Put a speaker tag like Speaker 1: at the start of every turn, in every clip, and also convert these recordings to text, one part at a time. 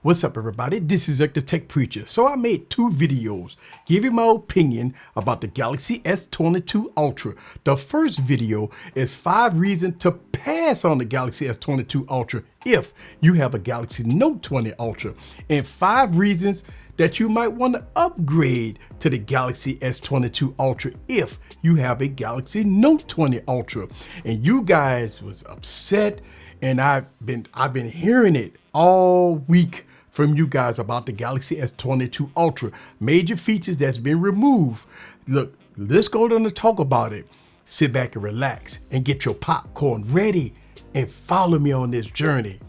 Speaker 1: What's up, everybody? This is the Tech Preacher. So I made two videos giving my opinion about the Galaxy S22 Ultra. The first video is 5 reasons to pass on the Galaxy S22 Ultra if you have a Galaxy Note 20 Ultra, and 5 reasons that you might want to upgrade to the Galaxy S22 Ultra if you have a Galaxy Note 20 Ultra. And you guys was upset, and I've been hearing it all week from you guys about the Galaxy S22 Ultra. Major features that's been removed. Look, let's go down and talk about it. Sit back and relax and get your popcorn ready and follow me on this journey.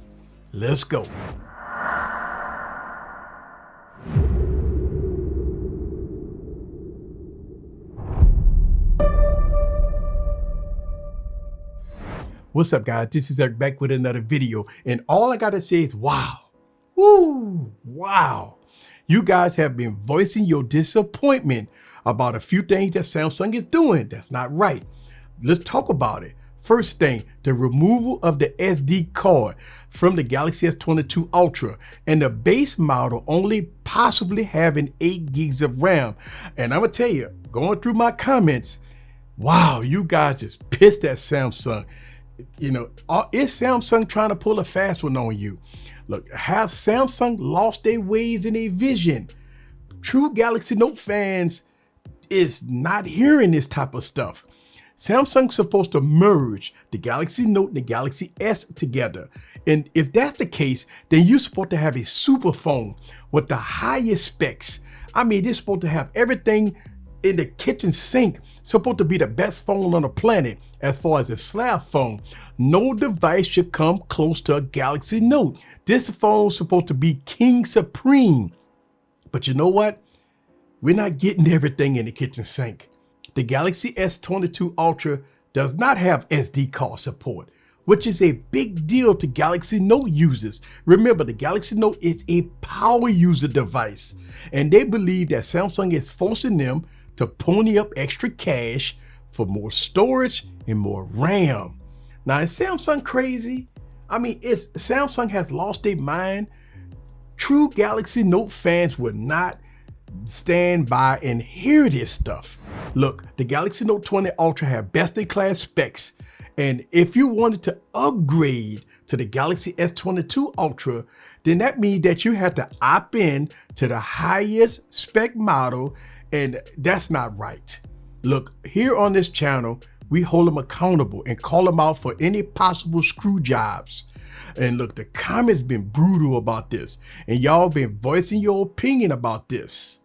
Speaker 1: Let's go. What's up, guys? This is Eric back with another video, and all I gotta say is wow. Woo! Wow. You guys have been voicing your disappointment about a few things that Samsung is doing that's not right. Let's talk about it. First thing, the removal of the SD card from the Galaxy S22 Ultra and the base model only possibly having 8 gigs of RAM. And I'm gonna tell you, going through my comments, wow, you guys is pissed at Samsung. You know, is Samsung trying to pull a fast one on you? Look, have Samsung lost their ways and their vision? True Galaxy Note fans is not hearing this type of stuff. Samsung's supposed to merge the Galaxy Note and the Galaxy S together. And if that's the case, then you're supposed to have a super phone with the highest specs. I mean, they're supposed to have everything in the kitchen sink, supposed to be the best phone on the planet as far as a slab phone. No device should come close to a Galaxy Note. This phone's supposed to be king supreme. But you know what? We're not getting everything in the kitchen sink. The Galaxy S22 Ultra does not have SD card support, which is a big deal to Galaxy Note users. Remember, the Galaxy Note is a power user device, and they believe that Samsung is forcing them to pony up extra cash for more storage and more RAM. Now, is Samsung crazy? I mean, Samsung has lost their mind. True Galaxy Note fans would not stand by and hear this stuff. Look, the Galaxy Note 20 Ultra have best-in-class specs, and if you wanted to upgrade to the Galaxy S22 Ultra, then that means that you have to opt in to the highest spec model, and that's not right. Look, here on this channel, we hold them accountable and call them out for any possible screw jobs. And look, the comments been brutal about this, and y'all been voicing your opinion about this.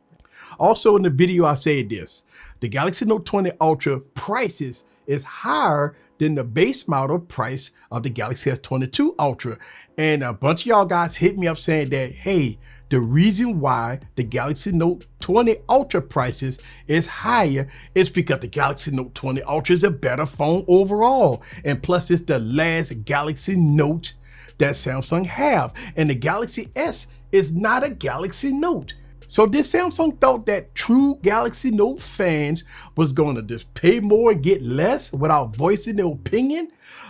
Speaker 1: Also in the video, I said this: the Galaxy Note 20 Ultra prices is higher than the base model price of the Galaxy S22 Ultra. And a bunch of y'all guys hit me up saying that, hey, the reason why the Galaxy Note 20 Ultra prices is higher is because the Galaxy Note 20 Ultra is a better phone overall. And plus, it's the last Galaxy Note that Samsung have. And the Galaxy S is not a Galaxy Note. So this Samsung thought that true Galaxy Note fans was going to just pay more and get less without voicing their opinion?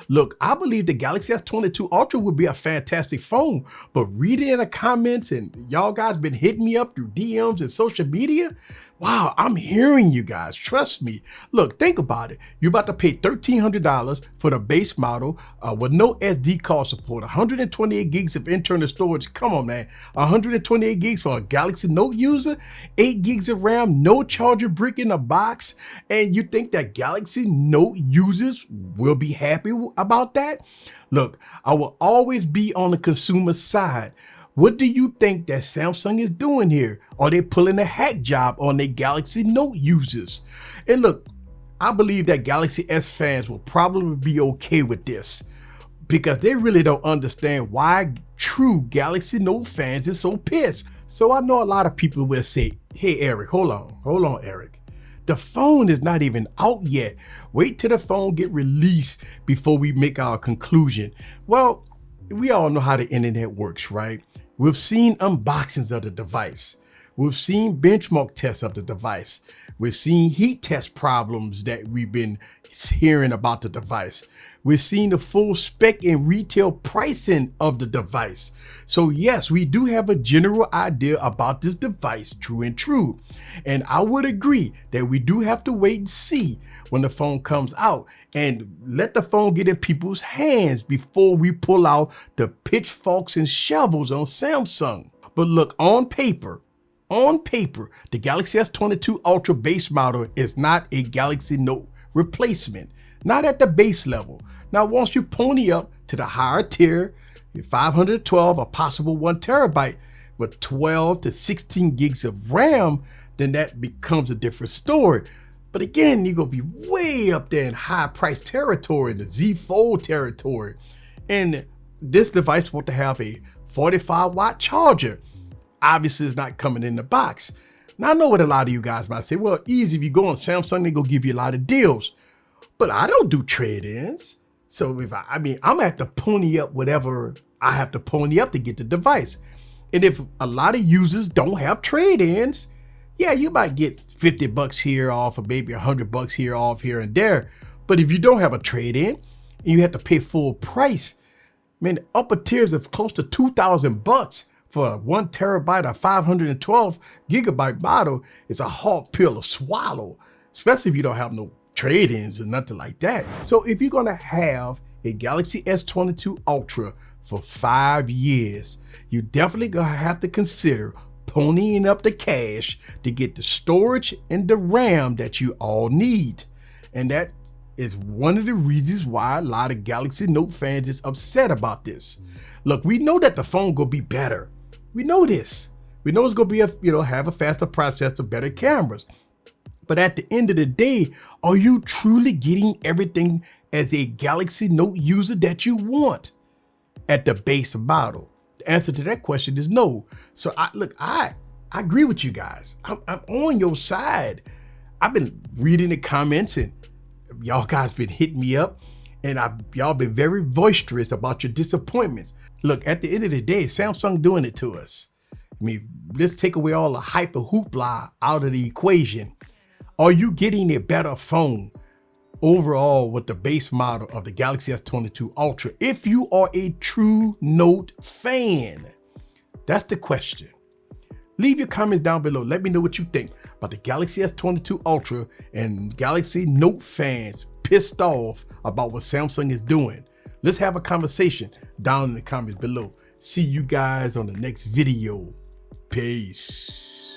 Speaker 1: Look, I believe the Galaxy S22 Ultra would be a fantastic phone, but reading in the comments, and y'all guys been hitting me up through DMs and social media, wow, I'm hearing you guys, trust me. Look, think about it. You're about to pay $1,300 for the base model with no SD card support, 128 gigs of internal storage. Come on, man, 128 gigs for a Galaxy Note user, 8 gigs of RAM, no charger brick in the box, and you think that Galaxy Note users will be happy about that? Look, I will always be on the consumer side. What do you think that Samsung is doing here? Are they pulling a hack job on their Galaxy Note users? And look, I believe that Galaxy S fans will probably be okay with this because they really don't understand why true Galaxy Note fans is so pissed. So I know a lot of people will say, hey, Eric, hold on, Eric. The phone is not even out yet. Wait till the phone get released before we make our conclusion. Well, we all know how the internet works, right? We've seen unboxings of the device. We've seen benchmark tests of the device. We've seen heat test problems that we've been hearing about the device. We've seen the full spec and retail pricing of the device. So yes, we do have a general idea about this device, true and true. And I would agree that we do have to wait and see when the phone comes out and let the phone get in people's hands before we pull out the pitchforks and shovels on Samsung. But look, on paper, the Galaxy S22 Ultra base model is not a Galaxy Note replacement, not at the base level. Now, once you pony up to the higher tier, 512, a possible 1 terabyte with 12 to 16 gigs of RAM, then that becomes a different story. But again, you're gonna be way up there in high price territory, in the Z Fold territory. And this device wants to have a 45-watt charger. Obviously, it's not coming in the box. Now, I know what a lot of you guys might say, well, easy, if you go on Samsung, they go give you a lot of deals. But I don't do trade-ins. So if I'm gonna have to pony up whatever I have to pony up to get the device. And if a lot of users don't have trade-ins, yeah, you might get 50 bucks here off or maybe 100 bucks here off here and there. But if you don't have a trade-in and you have to pay full price, man, the upper tiers of close to 2,000 bucks for a 1 terabyte or 512 gigabyte model is a hard pill to swallow, especially if you don't have no trade-ins or nothing like that. So if you're gonna have a Galaxy S22 Ultra for 5 years, you definitely gonna have to consider ponying up the cash to get the storage and the RAM that you all need. And that is one of the reasons why a lot of Galaxy Note fans is upset about this. Look, we know that the phone gonna be better. We know this. We know it's gonna be have a faster processor, better cameras. But at the end of the day, are you truly getting everything as a Galaxy Note user that you want at the base model? The answer to that question is no. So I agree with you guys. I'm on your side. I've been reading the comments and y'all guys been hitting me up, and y'all been very boisterous about your disappointments. Look, at the end of the day, Samsung doing it to us. I mean, let's take away all the hype and hoopla out of the equation. Are you getting a better phone overall with the base model of the Galaxy S22 Ultra if you are a true Note fan? That's the question. Leave your comments down below. Let me know what you think about the Galaxy S22 Ultra and Galaxy Note fans pissed off about what Samsung is doing. Let's have a conversation down in the comments below. See you guys on the next video. Peace.